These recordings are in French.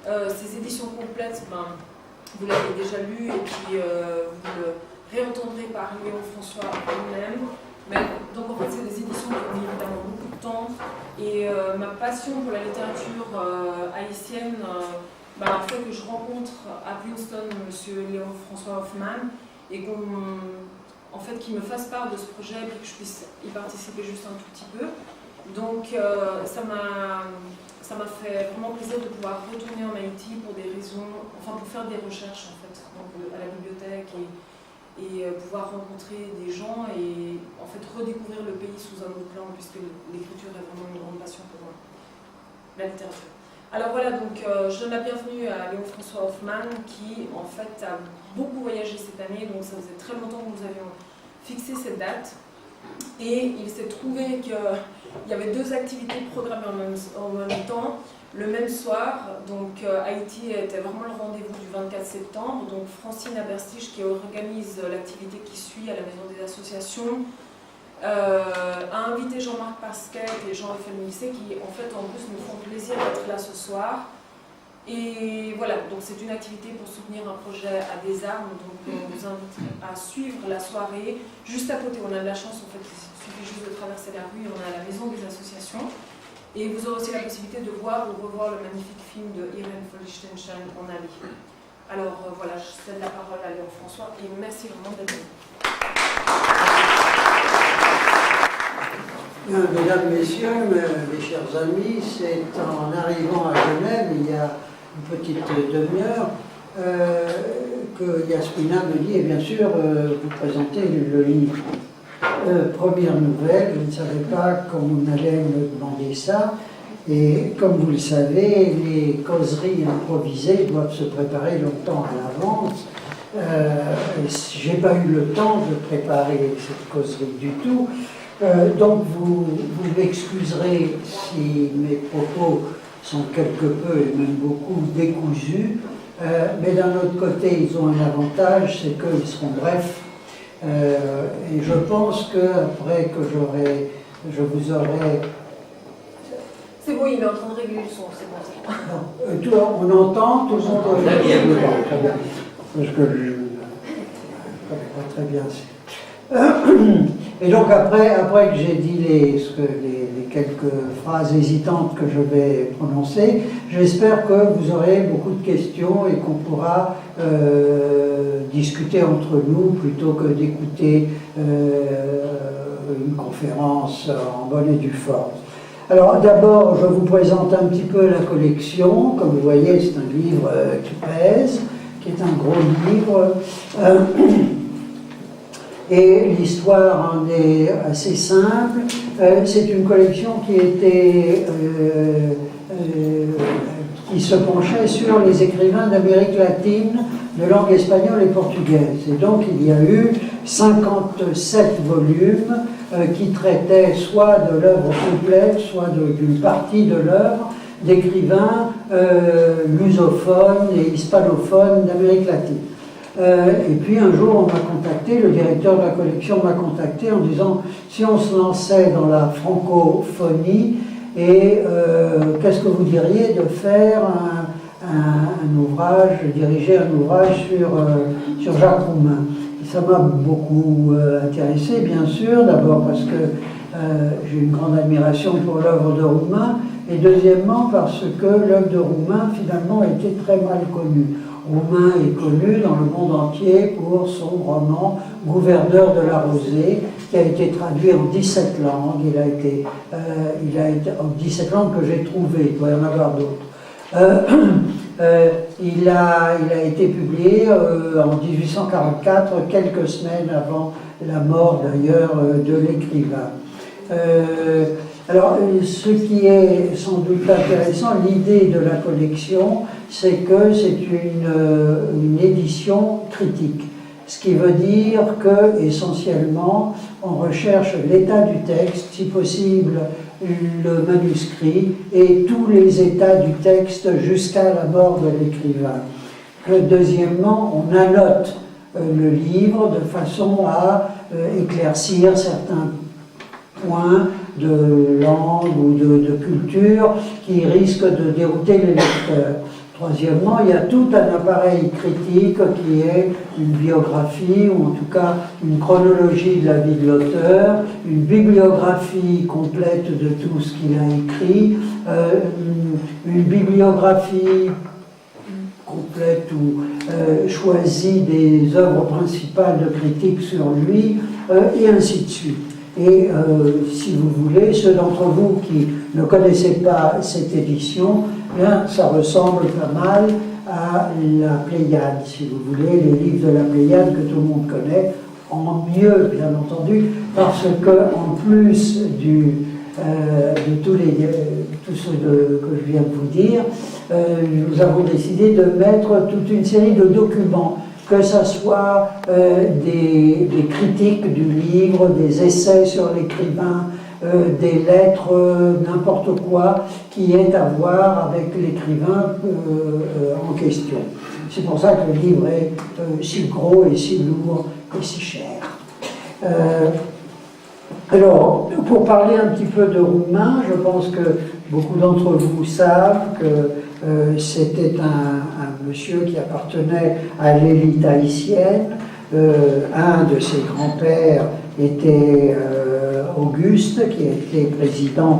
Ces éditions complètes, ben, vous l'avez déjà lu et puis vous le réentendrez par Léon François lui-même. Donc en fait, c'est des éditions qui ont mis évidemment beaucoup de temps. Et ma passion pour la littérature haïtienne a fait que je rencontre à Princeton M. Léon François Hoffman et en fait, qu'il me fasse part de ce projet et que je puisse y participer juste un tout petit peu. Donc ça m'a fait vraiment plaisir de pouvoir retourner en Haïti pour des raisons, enfin pour faire des recherches en fait, donc, à la bibliothèque et pouvoir rencontrer des gens et en fait redécouvrir le pays sous un autre plan puisque l'écriture est vraiment une grande passion pour moi, la littérature. Alors voilà, donc je donne la bienvenue à Léon François Hoffman qui en fait a beaucoup voyagé cette année, donc ça faisait très longtemps que nous avions fixé cette date. Et il s'est trouvé qu'il y avait deux activités programmées en même temps, le même soir. Donc Haïti était vraiment le rendez-vous du 24 septembre. Donc Francine Aberstich, qui organise l'activité qui suit à la Maison des Associations, a invité Jean-Marc Pasquet et Jean-Raphaël Missé, qui en fait en plus nous font plaisir d'être là ce soir. Et voilà, donc c'est une activité pour soutenir un projet à des armes, donc on vous invite à suivre la soirée. Juste à côté, on a de la chance, en fait, il suffit juste de traverser la rue, on a la maison des associations. Et vous aurez aussi la possibilité de voir ou revoir le magnifique film de Irène Lichtenstein en Ali. Alors voilà, je cède la parole à Léon François et merci vraiment d'être venu. Mesdames, Messieurs, mes chers amis, c'est en arrivant à Genève, il y a une petite demi-heure, que Yasmina me dit, et bien sûr, vous présentez le livre. Première nouvelle, je ne savais pas qu'on allait me demander ça, et comme vous le savez, les causeries improvisées doivent se préparer longtemps à l'avance. J'ai pas eu le temps de préparer cette causerie du tout. Donc vous m'excuserez si mes propos sont quelque peu et même beaucoup décousus, mais d'un autre côté ils ont un avantage, c'est qu'ils seront brefs, et je pense qu'après que je vous aurai... C'est bon, il est en train de régler le son, c'est bon. On entend, tout le monde Très bien. Très bien. Parce que je ne connais pas très bien. Et donc après que j'ai dit les quelques phrases hésitantes que je vais prononcer, j'espère que vous aurez beaucoup de questions et qu'on pourra discuter entre nous plutôt que d'écouter une conférence en bonne et due forme. Alors d'abord, je vous présente un petit peu la collection. Comme vous voyez, c'est un livre qui pèse, qui est un gros livre. Et l'histoire en est assez simple. C'est une collection qui se penchait sur les écrivains d'Amérique latine de langue espagnole et portugaise. Et donc il y a eu 57 volumes qui traitaient soit de l'œuvre complète, soit d'une partie de l'œuvre d'écrivains lusophones et hispanophones d'Amérique latine. Et puis un jour on m'a contacté, le directeur de la collection m'a contacté en disant si on se lançait dans la francophonie et qu'est-ce que vous diriez de faire un ouvrage, diriger un ouvrage sur Jacques Roumain. Et ça m'a beaucoup intéressé bien sûr, d'abord parce que j'ai une grande admiration pour l'œuvre de Roumain et deuxièmement parce que l'œuvre de Roumain finalement était très mal connue. Roumain est connu dans le monde entier pour son roman Gouverneur de la Rosée, qui a été traduit en 17 langues. Il a été en 17 langues que j'ai trouvées, il doit y en avoir d'autres. Il a été publié en 1844, quelques semaines avant la mort d'ailleurs de l'écrivain. Alors, ce qui est sans doute intéressant, l'idée de la collection, c'est que c'est une édition critique. Ce qui veut dire que, essentiellement, on recherche l'état du texte, si possible le manuscrit, et tous les états du texte jusqu'à la mort de l'écrivain. Deuxièmement, on annote le livre de façon à éclaircir certains points de langue ou de culture qui risquent de dérouter les lecteurs. Troisièmement, il y a tout un appareil critique qui est une biographie, ou en tout cas une chronologie de la vie de l'auteur, une bibliographie complète de tout ce qu'il a écrit, une bibliographie complète ou choisie des œuvres principales de critique sur lui, et ainsi de suite. Et si vous voulez, ceux d'entre vous qui ne connaissaient pas cette édition, bien, ça ressemble pas mal à la Pléiade, si vous voulez, les livres de la Pléiade que tout le monde connaît, en mieux, bien entendu, parce que en plus de tout ce que je viens de vous dire, nous avons décidé de mettre toute une série de documents, que ce soit des critiques du livre, des essais sur l'écrivain, des lettres, n'importe quoi qui ait à voir avec l'écrivain en question. C'est pour ça que le livre est si gros et si lourd et si cher. Alors, pour parler un petit peu de roumain, je pense que beaucoup d'entre vous savent que c'était un monsieur qui appartenait à l'élite haïtienne. Un de ses grands-pères était Auguste, qui a été président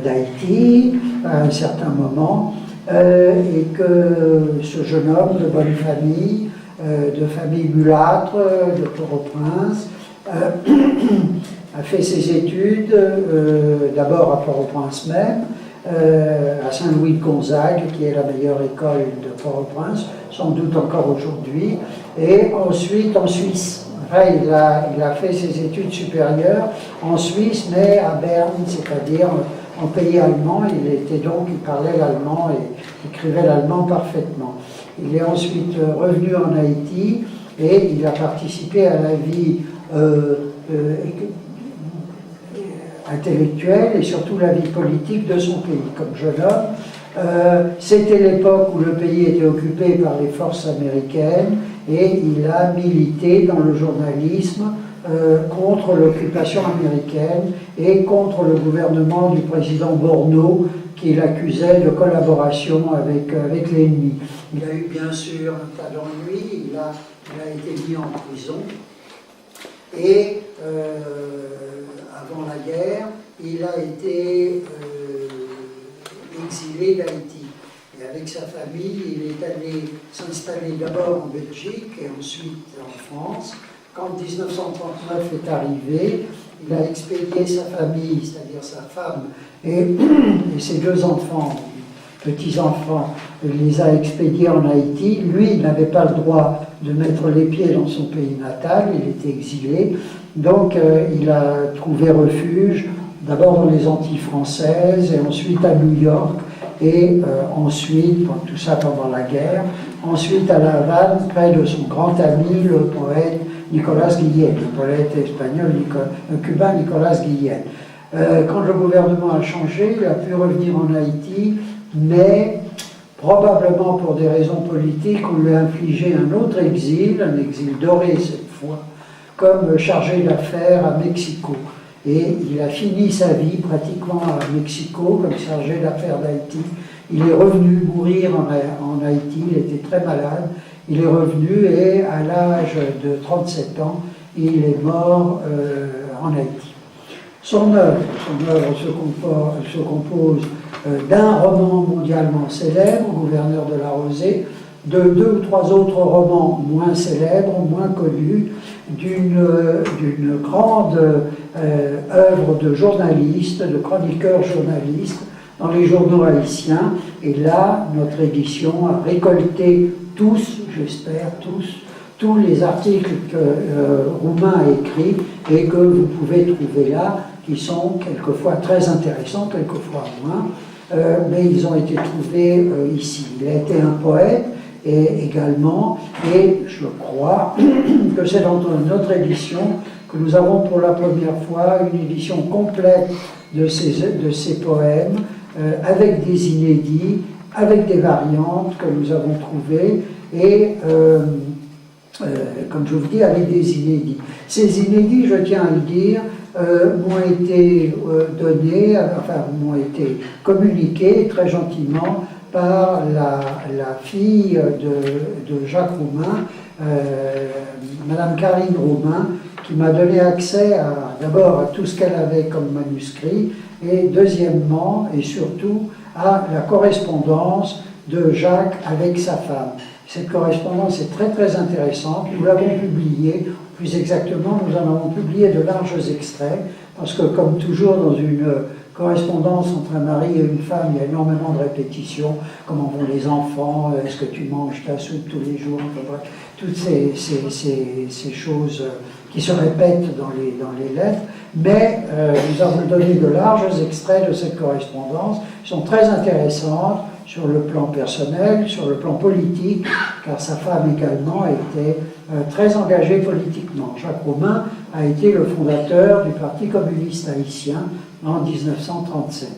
d'Haïti à un certain moment, et que ce jeune homme de bonne famille, de famille mulâtre, de Port-au-Prince, a fait ses études d'abord à Port-au-Prince même, à Saint-Louis de Gonzague, qui est la meilleure école de Port-au-Prince, sans doute encore aujourd'hui, et ensuite en Suisse. Enfin, il a fait ses études supérieures en Suisse, mais à Berne, c'est-à-dire en pays allemand. Il parlait l'allemand et écrivait l'allemand parfaitement. Il est ensuite revenu en Haïti et il a participé à la vie intellectuelle et surtout la vie politique de son pays comme jeune homme. C'était l'époque où le pays était occupé par les forces américaines et il a milité dans le journalisme contre l'occupation américaine et contre le gouvernement du président Borno qui l'accusait de collaboration avec l'ennemi. Il a eu bien sûr un tas d'ennuis, il a été mis en prison et avant la guerre, il a été exilé d'Haïti. Et avec sa famille, il est allé s'installer d'abord en Belgique et ensuite en France. Quand 1939 est arrivé, il a expédié sa famille, c'est-à-dire sa femme et ses deux enfants, petits-enfants, il les a expédiés en Haïti. Lui, il n'avait pas le droit de mettre les pieds dans son pays natal, il était exilé. Donc il a trouvé refuge d'abord dans les Antilles françaises et ensuite à New York et ensuite, tout ça pendant la guerre, ensuite à La Havane, près de son grand ami, le poète Nicolas Guillen, le poète espagnol, cubain Nicolas Guillen. Quand le gouvernement a changé, il a pu revenir en Haïti, mais probablement pour des raisons politiques, on lui a infligé un autre exil, un exil doré cette fois, comme chargé d'affaires à Mexico. Et il a fini sa vie pratiquement à Mexico comme chargé d'affaires d'Haïti. Il est revenu mourir en Haïti, il était très malade. Il est revenu et à l'âge de 37 ans, il est mort en Haïti. Son œuvre se compose d'un roman mondialement célèbre, Gouverneur de la Rosée, de 2 ou 3 autres romans moins célèbres, moins connus, d'une grande œuvre de journaliste, de chroniqueur journaliste dans les journaux haïtiens. Et là, notre édition a récolté tous, j'espère tous les articles que Roumain a écrits et que vous pouvez trouver là, qui sont quelquefois très intéressants, quelquefois moins, mais ils ont été trouvés ici. Il a été un poète et également, et je crois que c'est dans notre édition que nous avons pour la première fois une édition complète de ces poèmes, avec des inédits, avec des variantes que nous avons trouvées, et comme je vous dis, avec des inédits. Ces inédits, je tiens à le dire, m'ont été donnés, m'ont été communiqués très gentiment par la fille de Jacques Roumain, Madame Karine Roumain, qui m'a donné accès d'abord à tout ce qu'elle avait comme manuscrit, et deuxièmement, et surtout, à la correspondance de Jacques avec sa femme. Cette correspondance est très très intéressante. Nous l'avons publiée, plus exactement, nous en avons publié de larges extraits, parce que comme toujours dans une correspondance entre un mari et une femme, il y a énormément de répétitions. Comment vont les enfants? Est-ce que tu manges ta soupe tous les jours? Enfin, bref, toutes ces choses qui se répètent dans les lettres. Mais nous avons donné de larges extraits de cette correspondance, qui sont très intéressantes sur le plan personnel, sur le plan politique, car sa femme également était très engagée politiquement. Jacques Roumain a été le fondateur du Parti communiste haïtien en 1937.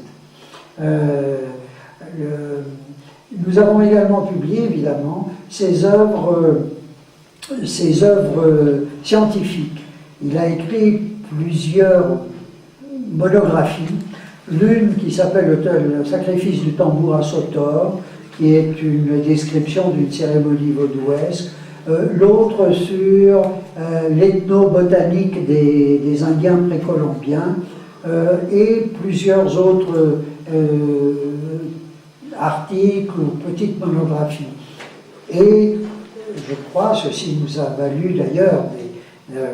Nous avons également publié, évidemment, ses œuvres scientifiques. Il a écrit plusieurs monographies, l'une qui s'appelle le sacrifice du tambour à Sotor, qui est une description d'une cérémonie vaudouesque, l'autre sur l'ethnobotanique des Indiens précolombiens, et plusieurs autres articles ou petites monographies. Et je crois, ceci nous a valu d'ailleurs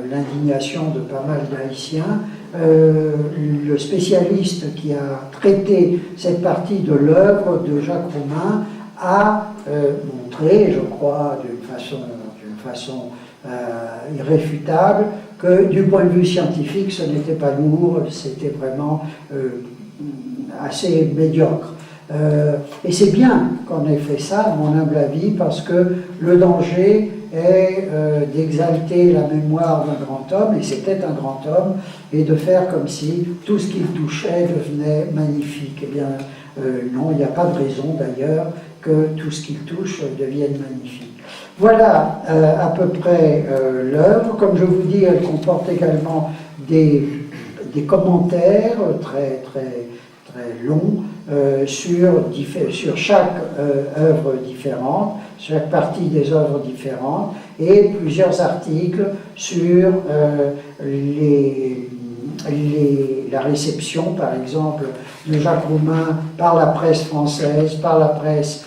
l'indignation de pas mal d'Haïtiens, le spécialiste qui a traité cette partie de l'œuvre de Jacques Roumain a montré, je crois, d'une façon irréfutable, que du point de vue scientifique, ce n'était pas lourd, c'était vraiment assez médiocre. Et c'est bien qu'on ait fait ça, à mon humble avis, parce que le danger est d'exalter la mémoire d'un grand homme, et c'était un grand homme, et de faire comme si tout ce qu'il touchait devenait magnifique. Eh bien, non, il n'y a pas de raison d'ailleurs que tout ce qu'il touche devienne magnifique. Voilà à peu près l'œuvre. Comme je vous dis, elle comporte également des commentaires très longs sur chaque œuvre différente, chaque partie des œuvres différentes, et plusieurs articles sur la réception, par exemple, de Jacques Roumain par la presse française, par la presse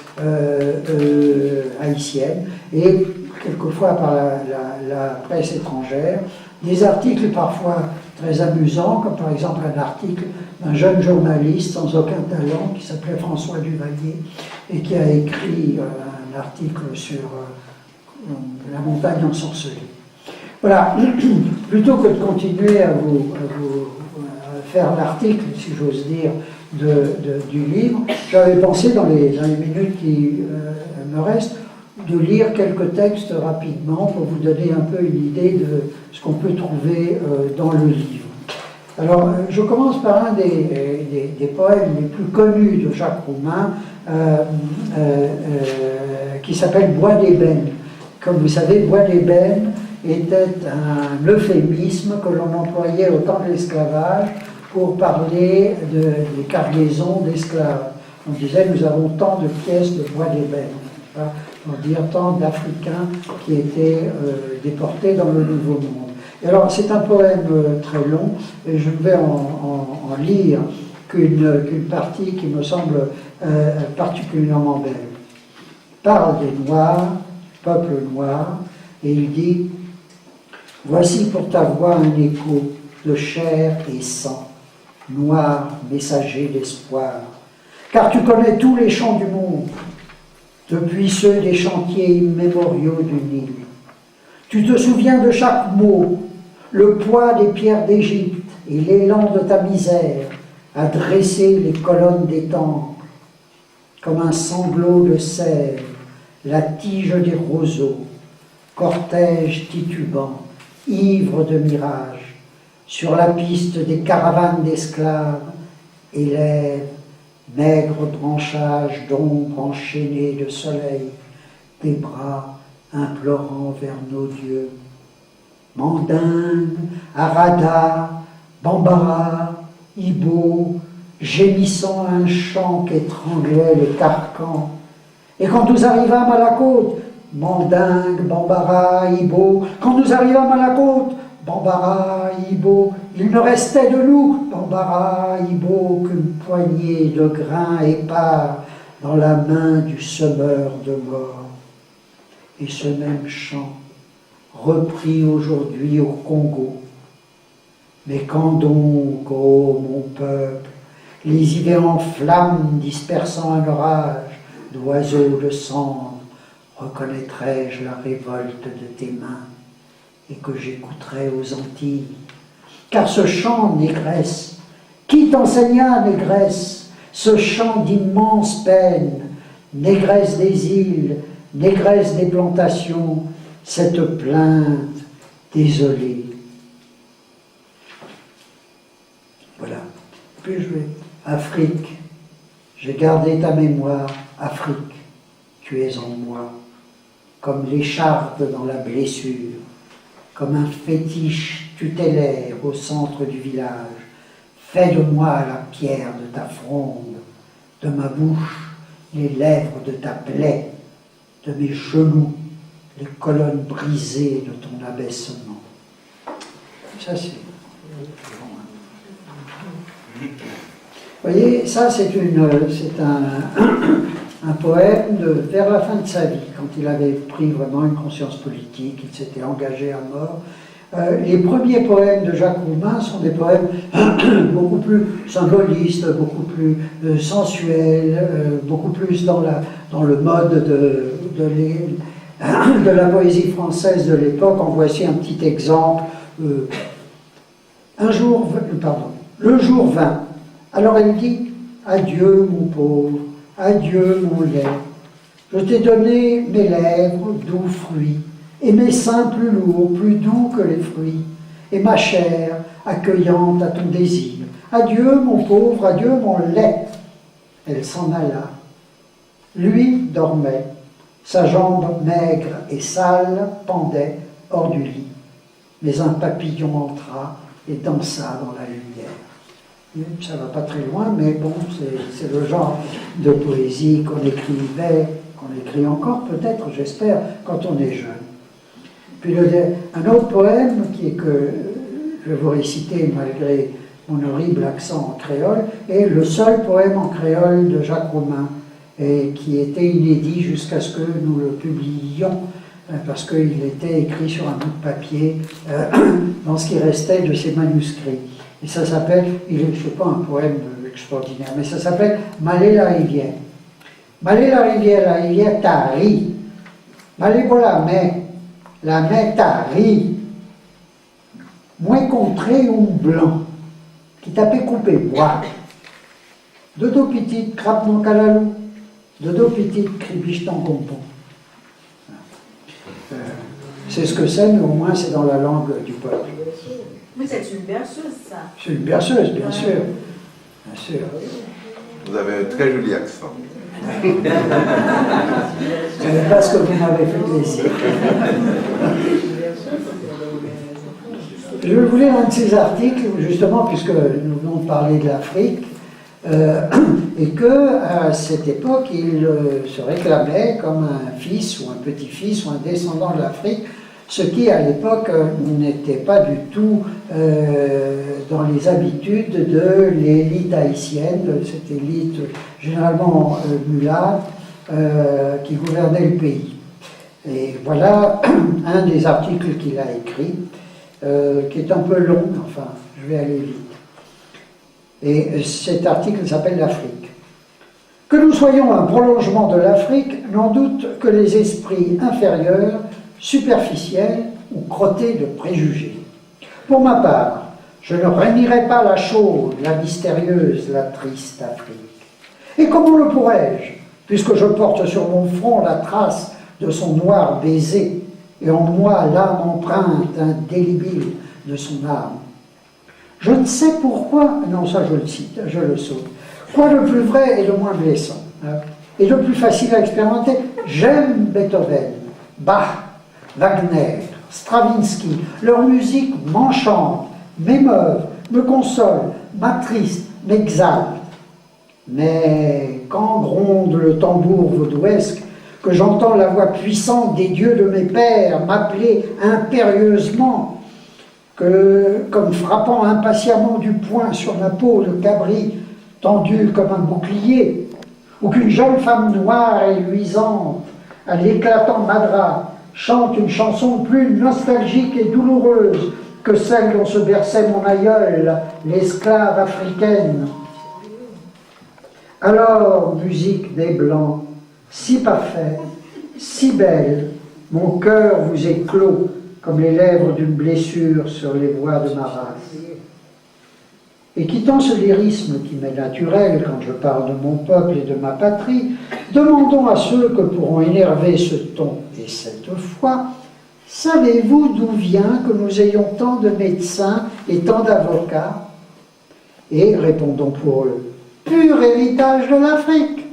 haïtienne, et quelquefois par la presse étrangère. Des articles parfois très amusants, comme par exemple un article d'un jeune journaliste sans aucun talent qui s'appelait François Duvalier et qui a écrit un article sur la montagne ensorcelée. Voilà, plutôt que de continuer à faire l'article, si j'ose dire, du livre, j'avais pensé dans les minutes qui me restent de lire quelques textes rapidement pour vous donner un peu une idée de ce qu'on peut trouver dans le livre. Alors, je commence par un des poèmes les plus connus de Jacques Roumain, qui s'appelle Bois d'ébène. Comme vous savez, Bois d'ébène était un euphémisme que l'on employait au temps de l'esclavage pour parler des cargaisons d'esclaves. On disait, nous avons tant de pièces de bois d'ébène, pour dire tant d'Africains qui étaient déportés dans le Nouveau Monde. Et alors, c'est un poème très long, et je ne vais en lire qu'une partie qui me semble particulièrement belle. Parle des Noirs, peuple noir, et il dit « Voici pour ta voix un écho de chair et sang, noir messager d'espoir, car tu connais tous les chants du monde, depuis ceux des chantiers immémoriaux du Nil. Tu te souviens de chaque mot, le poids des pierres d'Égypte et l'élan de ta misère à dresser les colonnes des temples, comme un sanglot de sève, la tige des roseaux, cortège titubant, ivre de mirage, sur la piste des caravanes d'esclaves, élève maigre branchage d'ombre enchaînée de soleil, tes bras implorant vers nos dieux. Mandingue, Arada, Bambara, Ibo, gémissant un chant qu'étranglait le carcan. Et quand nous arrivâmes à la côte, Mandingue, Bambara, Ibo, quand nous arrivâmes à la côte, Bambara, Ibo, il ne restait de nous, Bambara, Ibo, qu'une poignée de grains épars dans la main du semeur de mort. Et ce même chant, repris aujourd'hui au Congo. Mais quand donc, ô mon peuple, les idées en flammes dispersant un orage d'oiseaux de cendre, reconnaîtrai-je la révolte de tes mains et que j'écouterai aux Antilles. Car ce chant, négresse, qui t'enseigna, négresse, ce chant d'immense peine, négresse des îles, négresse des plantations, cette plainte désolée. Voilà. Puis je vais. Afrique, j'ai gardé ta mémoire, Afrique, tu es en moi, comme l'écharpe dans la blessure, comme un fétiche tutélaire au centre du village. Fais de moi la pierre de ta fronde, de ma bouche les lèvres de ta plaie, de mes genoux les colonnes brisées de ton abaissement. Ça c'est... Vous voyez, ça c'est un poème vers la fin de sa vie, quand il avait pris vraiment une conscience politique, il s'était engagé à mort. Les premiers poèmes de Jacques Roumain sont des poèmes beaucoup plus symbolistes, beaucoup plus sensuels, beaucoup plus dans le mode de la poésie française de l'époque. En voici un petit exemple. Le jour vint. Alors elle dit, adieu mon pauvre, adieu mon lait. Je t'ai donné mes lèvres, doux fruits, et mes seins plus lourds, plus doux que les fruits, et ma chair accueillante à ton désir. Adieu mon pauvre, adieu mon lait. Elle s'en alla. Lui dormait, sa jambe maigre et sale pendait hors du lit. Mais un papillon entra et dansa dans la lumière. Ça va pas très loin, mais bon, c'est le genre de poésie qu'on écrivait, qu'on écrit encore peut-être, j'espère, quand on est jeune. Puis un autre poème que je vais vous réciter malgré mon horrible accent en créole, est le seul poème en créole de Jacques Roumain, et qui était inédit jusqu'à ce que nous le publiions, parce qu'il était écrit sur un bout de papier dans ce qui restait de ses manuscrits. Et ça s'appelle, je ne sais pas un poème extraordinaire, mais ça s'appelle Malé la rivière. Malé la rivière t'a ri. Malé pour la mer t'a ri. Moins contré ou blanc, qui t'a fait couper bois. Dodo petite, crape mon calalou. Dodo petite, cribiche ton compon. C'est ce que c'est, mais au moins c'est dans la langue du peuple. Mais c'est une berceuse, ça. C'est une berceuse, bien sûr. Bien sûr. Vous avez un très joli accent. Ce n'est pas ce que vous m'avez fait plaisir. Je voulais un de ces articles, justement, puisque nous venons de parler de l'Afrique, et qu'à cette époque, il se réclamait comme un fils ou un petit-fils ou un descendant de l'Afrique, ce qui, à l'époque, n'était pas du tout dans les habitudes de l'élite haïtienne, de cette élite généralement mulâtre qui gouvernait le pays. Et voilà un des articles qu'il a écrit, qui est un peu long, enfin, je vais aller vite. Et cet article s'appelle l'Afrique. Que nous soyons un prolongement de l'Afrique, n'en doute que les esprits inférieurs, superficiels ou crottés de préjugés. Pour ma part, je ne réunirai pas la chaude, la mystérieuse, la triste Afrique. Et comment le pourrais-je, puisque je porte sur mon front la trace de son noir baiser, et en moi l'âme empreinte indélébile de son âme. Je ne sais pourquoi, non ça je le cite, je le saute, quoi le plus vrai et le moins blessant, et le plus facile à expérimenter, j'aime Beethoven, Bach, Wagner, Stravinsky, leur musique m'enchante, m'émeuve, me console, m'attriste, m'exalte. Mais quand gronde le tambour vaudouesque, que j'entends la voix puissante des dieux de mes pères m'appeler impérieusement, que, comme frappant impatiemment du poing sur ma peau le cabri tendu comme un bouclier, ou qu'une jeune femme noire et luisante, à l'éclatant madras, chante une chanson plus nostalgique et douloureuse que celle dont se berçait mon aïeul, l'esclave africaine. Alors, musique des Blancs, si parfaite, si belle, mon cœur vous éclot comme les lèvres d'une blessure sur les voies de ma race. Et quittant ce lyrisme qui m'est naturel quand je parle de mon peuple et de ma patrie, demandons à ceux que pourront énerver ce ton et cette foi, savez-vous d'où vient que nous ayons tant de médecins et tant d'avocats? Et répondons pour eux, pur héritage de l'Afrique.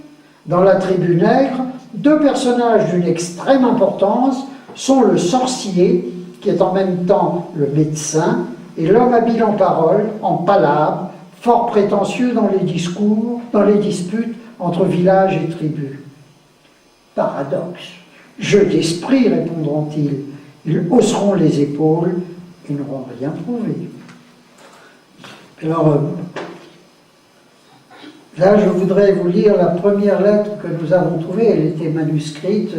Dans la tribu nègre, deux personnages d'une extrême importance sont le sorcier, qui est en même temps le médecin, et l'homme habile en paroles, en palabres, fort prétentieux dans les discours, dans les disputes entre villages et tribus. Paradoxe, jeu d'esprit, répondront-ils. Ils hausseront les épaules et n'auront rien prouvé. Alors, là, je voudrais vous lire la première lettre que nous avons trouvée. Elle était manuscrite,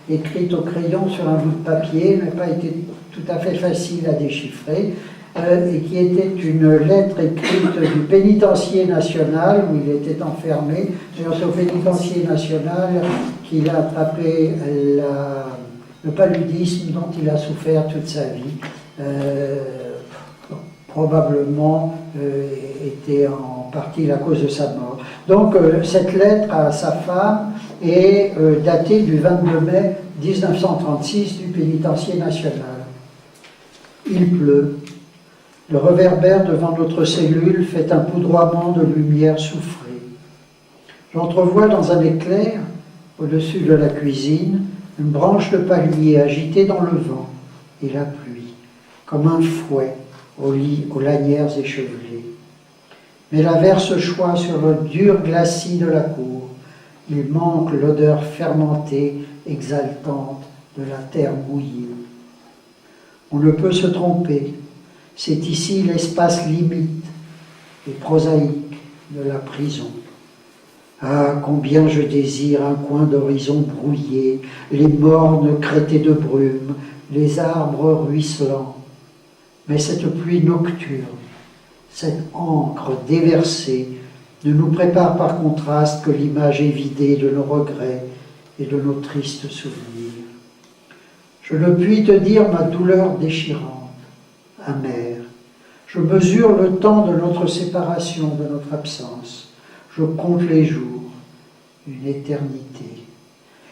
écrite au crayon sur un bout de papier, n'a pas été tout à fait facile à déchiffrer, et qui était une lettre écrite du pénitencier national, où il était enfermé. C'est au pénitencier national qu'il a attrapé le paludisme dont il a souffert toute sa vie. Probablement était en partie la cause de sa mort. Donc cette lettre à sa femme est datée du 22 mai 1936 du pénitencier national. Il pleut. Le réverbère devant notre cellule fait un poudroiement de lumière soufrée. J'entrevois dans un éclair, au-dessus de la cuisine, une branche de palmier agitée dans le vent et la pluie, comme un fouet aux lanières échevelées. Mais l'averse choit sur le dur glacis de la cour. Il manque l'odeur fermentée, exaltante de la terre mouillée. On ne peut se tromper. C'est ici l'espace limite et prosaïque de la prison. Ah, combien je désire un coin d'horizon brouillé, les mornes crêtés de brume, les arbres ruisselants. Mais cette pluie nocturne, cette encre déversée, ne nous prépare par contraste que l'image évidée de nos regrets et de nos tristes souvenirs. Je ne puis te dire ma douleur déchirante, amère. Je mesure le temps de notre séparation, de notre absence. Je compte les jours, une éternité.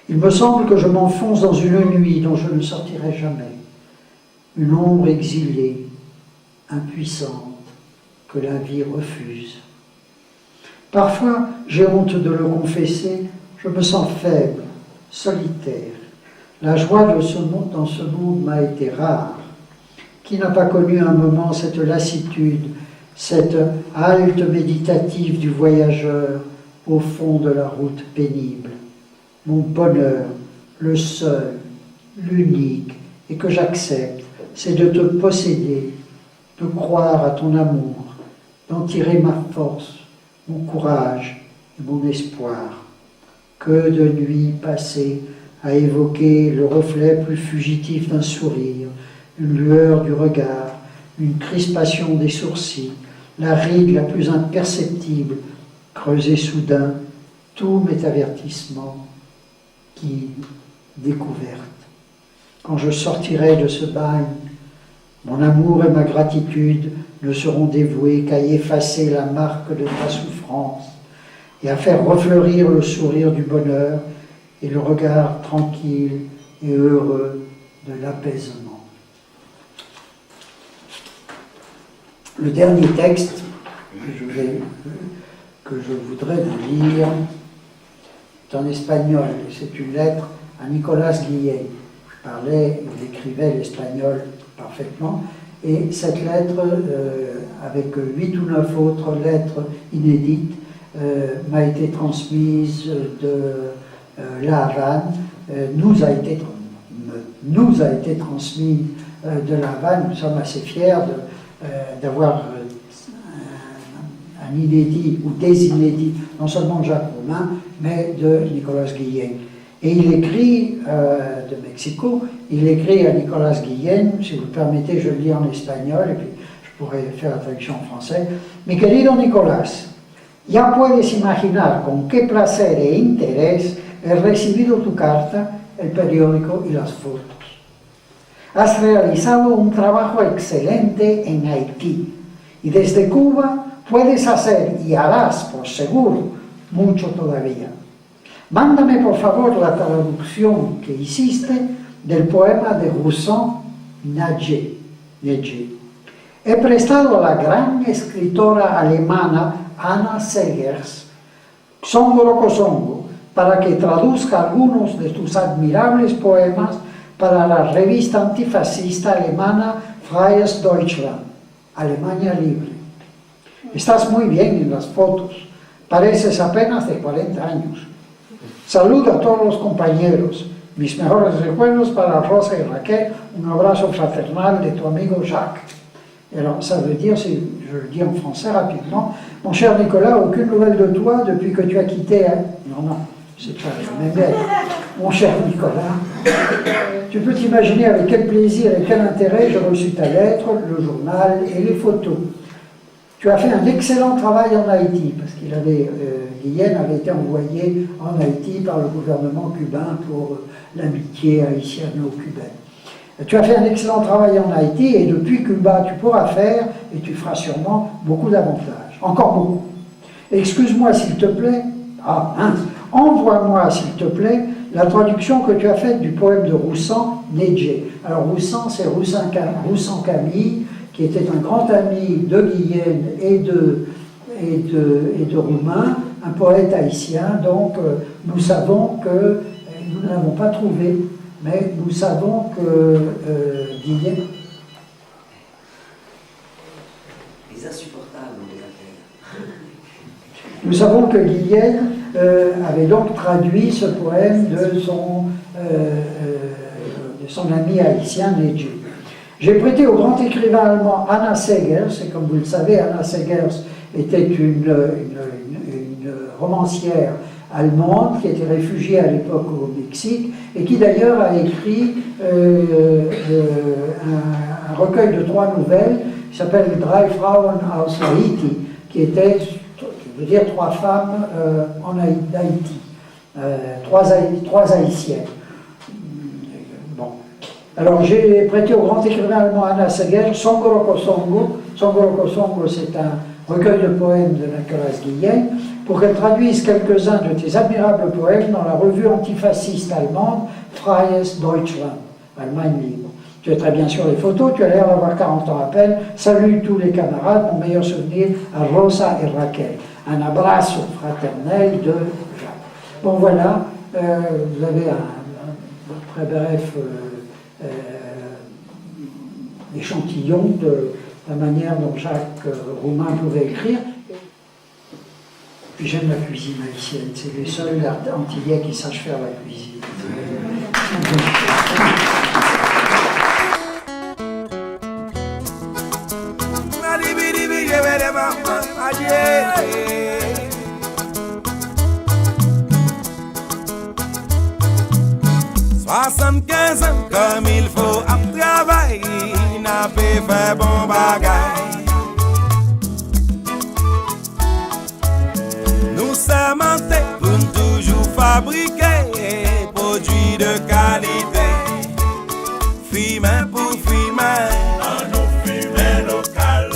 Il me semble que je m'enfonce dans une nuit dont je ne sortirai jamais. Une ombre exilée, impuissante, que la vie refuse. Parfois, j'ai honte de le confesser, je me sens faible, solitaire. La joie dans ce monde m'a été rare. Qui n'a pas connu un moment cette lassitude, cette halte méditative du voyageur au fond de la route pénible? Mon bonheur, le seul, l'unique, et que j'accepte, c'est de te posséder, de croire à ton amour, d'en tirer ma force, mon courage et mon espoir. Que de nuits passées à évoquer le reflet plus fugitif d'un sourire, une lueur du regard, une crispation des sourcils, la ride la plus imperceptible, creusée soudain, tous mes avertissements qui, découverte. Quand je sortirai de ce bagne, mon amour et ma gratitude ne seront dévoués qu'à effacer la marque de ta souffrance et à faire refleurir le sourire du bonheur et le regard tranquille et heureux de l'apaisement. Le dernier texte que je voudrais vous lire est en espagnol. C'est une lettre à Nicolas Guillet. Il écrivait l'espagnol parfaitement. Et cette lettre, avec 8 ou 9 autres lettres inédites, m'a été transmise de La Havane, nous a été transmise de La Havane. Nous sommes assez fiers d'avoir un inédit ou des inédits, non seulement de Jacques Roumain, mais de Nicolas Guillen. Et il écrit, de Mexico, il écrit à Nicolas Guillen, si vous le permettez, je le lis en espagnol, et puis je pourrais faire la traduction en français. Mi querido Nicolás, ya puedes imaginar con qué placer e interés he recibido tu carta, el periódico y las fotos. Has realizado un trabajo excelente en Haití, y desde Cuba puedes hacer y harás, por seguro, mucho todavía. Mándame por favor la traducción que hiciste del poema de Rousseau, Neige. He prestado a la gran escritora alemana Anna Segers, Songo Kosongo, para que traduzca algunos de tus admirables poemas para la revista antifascista alemana Freies Deutschland, Alemania Libre. Estás muy bien en las fotos, pareces apenas de 40 años. Saluda a todos los compañeros, mis mejores recuerdos para Rosa y Raquel, un abrazo fraternal de tu amigo Jacques. Et alors ça veut dire, si je le dis en français rapidement, mon cher Nicolas, aucune nouvelle de toi depuis que tu as quitté... Non, c'est pas la même lettre. Mon cher Nicolas, tu peux t'imaginer avec quel plaisir et quel intérêt j'ai reçu ta lettre, le journal et les photos. Tu as fait un excellent travail en Haïti, parce qu'il avait, Guillen avait été envoyé en Haïti par le gouvernement cubain pour l'amitié haïtiano-cubaine. Tu as fait un excellent travail en Haïti et depuis Cuba, tu pourras faire, et tu feras sûrement beaucoup d'avantages, encore beaucoup. Excuse-moi s'il te plaît, envoie-moi s'il te plaît la traduction que tu as faite du poème de Roussan, Neige. Alors Roussan, c'est Roussan Camille, qui était un grand ami de Guillen et de Roumain, un poète haïtien. Donc nous savons que, nous ne l'avons pas trouvé, mais nous savons que Guillen... Les insupportables des affaires. Nous savons que Guillen avait donc traduit ce poème de son ami haïtien Neige. J'ai prêté au grand écrivain allemand Anna Segers, et comme vous le savez, Anna Segers était une romancière allemande qui était réfugiée à l'époque au Mexique et qui d'ailleurs a écrit un recueil de 3 nouvelles qui s'appelle Drei Frauen aus Haiti, qui veut dire 3 femmes en Haïti, 3 haïtiennes. Bon. Alors j'ai prêté au grand écrivain allemand Anna Segers Songo Kosongo. Songo Kosongo, c'est un recueil de poèmes de Nicolas Guillen, pour qu'elle traduise quelques-uns de tes admirables poèmes dans la revue antifasciste allemande Freies Deutschland, Allemagne libre. Tu es très bien sur les photos, tu as l'air d'avoir 40 ans à peine. Salut tous les camarades, mon meilleur souvenir à Rosa et Raquel. Un abrazo fraternel de Jacques. Bon voilà, vous avez un très bref échantillon de la manière dont Jacques Roumain pouvait écrire. Puis j'aime la cuisine haïtienne, c'est les seuls antillais qui sachent faire la cuisine. Soixante-quinze ans comme il faut à travailler, n'a pas fait bon bagaille. Nous sommes en tête pour toujours fabriquer produits de qualité. Fumain pour fumain, à nos fumées locales.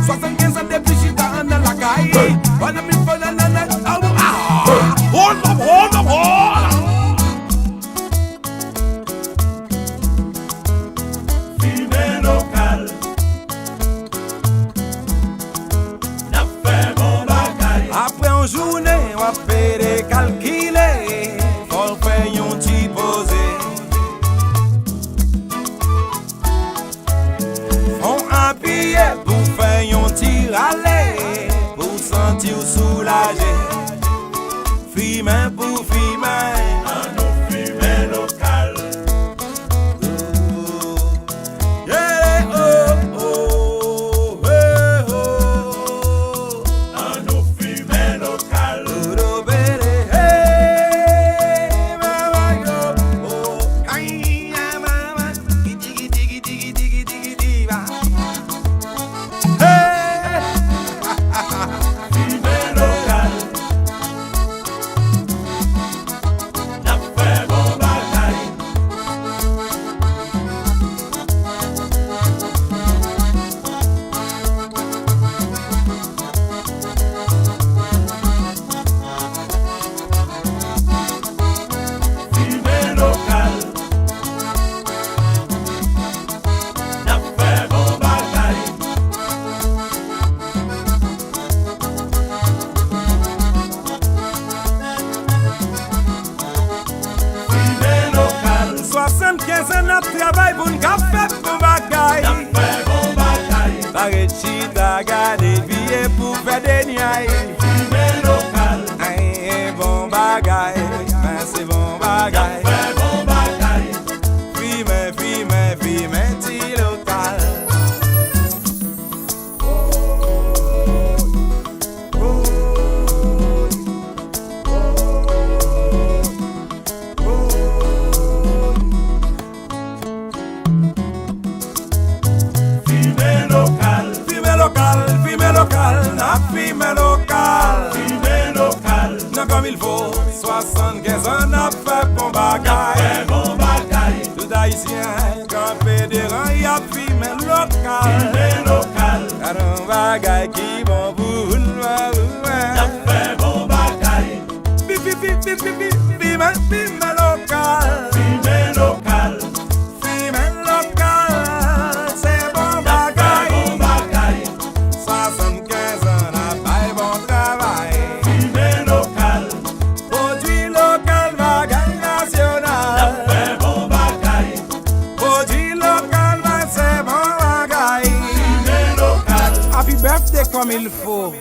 75 ans depuis chita en la caille. On a mis fun en la hold up. Fumer local. N'a fait bon bagaille. Après une journée, on va faire des calculer. On fait un petit posé. On a payé pour faire un petit râler. Pour sentir soulagé. Fumer pour fumer. À nous fumer local. Yeah, oh, oh, hey, oh. À nous fumer local. Oh, bébé, hey, mama, yo, oh. Aïe, mama, digi, digi, digi, digi, digi, digi, va. Hey, fumer local. N'a fait bon bagaille. Fumer local. N'a fait bon bagaille. Fumer local. 75 ans de travail pour un café pour bagaille. N'a fait bon bagaille. Barré chita, garder billets pour faire des niailles. Fumer local. Aïe, bon bagaille. C'est bon bagaille. N'a fait bon bagaille. Fumer, fumer, fumer, ti local. Fumer local. Fumer local, fumer local, na fumer local. Fumer local. Na comme il faut, 75 ans n'a fait bon bagaille. Fait bon bagaille. Tout haïtien, campé des rangs, y'a fumer local. Fumer local. Car un bagaille qui bon pour le n'a fait bon bagaille. Fumer, fumer local. Fumer local. Fumer local. C'est bon bagaille. 75 ans n'a pas bon travail. Fumer local. Produit local, bagaille national. N'a fait bon bagaille. Produit local, c'est bon bagaille. Fumer local. Happy birthday comme il faut.